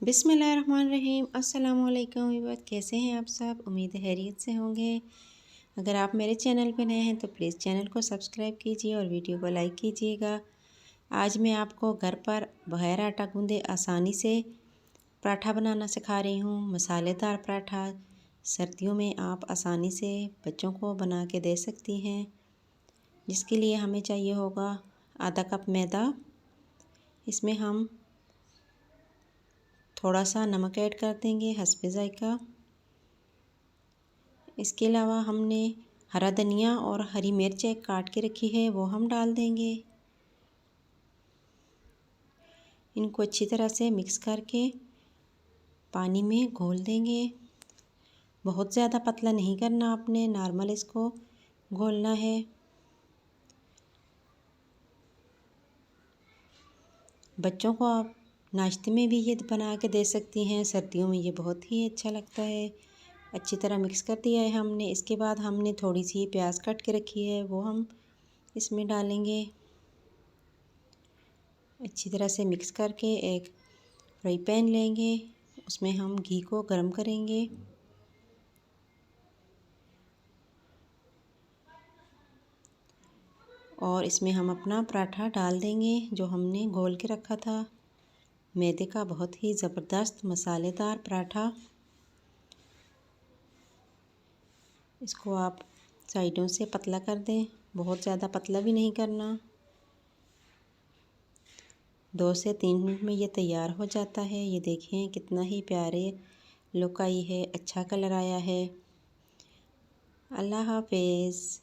बिस्मिल्लाहिर्रहमानिर्रहीम। अस्सलाम वालेकुम वीवर, कैसे हैं आप सब? उम्मीद है खैरियत से होंगे। अगर आप मेरे चैनल पर नए हैं तो प्लीज़ चैनल को सब्सक्राइब कीजिए और वीडियो को लाइक कीजिएगा। आज मैं आपको घर पर बगैर आटा गूंदे आसानी से पराठा बनाना सिखा रही हूँ। मसालेदार पराठा सर्दियों में आप आसानी से बच्चों को बना के दे सकती हैं। जिसके लिए हमें चाहिए होगा आधा कप मैदा। इसमें हम थोड़ा सा नमक ऐड कर देंगे हस्बे ज़ायका। इसके अलावा हमने हरा धनिया और हरी मिर्च एक काट के रखी है, वो हम डाल देंगे। इनको अच्छी तरह से मिक्स करके पानी में घोल देंगे। बहुत ज़्यादा पतला नहीं करना आपने, नॉर्मल इसको घोलना है। बच्चों को आप नाश्ते में भी ये बना के दे सकती हैं। सर्दियों में ये बहुत ही अच्छा लगता है। अच्छी तरह मिक्स कर दिया है हमने। इसके बाद हमने थोड़ी सी प्याज काट के रखी है, वो हम इसमें डालेंगे। अच्छी तरह से मिक्स करके एक फ्राई पैन लेंगे, उसमें हम घी को गरम करेंगे। और इसमें हम अपना पराठा डाल देंगे जो हमने घोल के रखा था। मैदे का बहुत ही ज़बरदस्त मसालेदार पराठा। इसको आप साइडों से पतला कर दें, बहुत ज़्यादा पतला भी नहीं करना। 2 से 3 मिनट में ये तैयार हो जाता है। ये देखें कितना ही प्यारे लुक आई है, अच्छा कलर आया है। अल्लाह हाफ़िज़।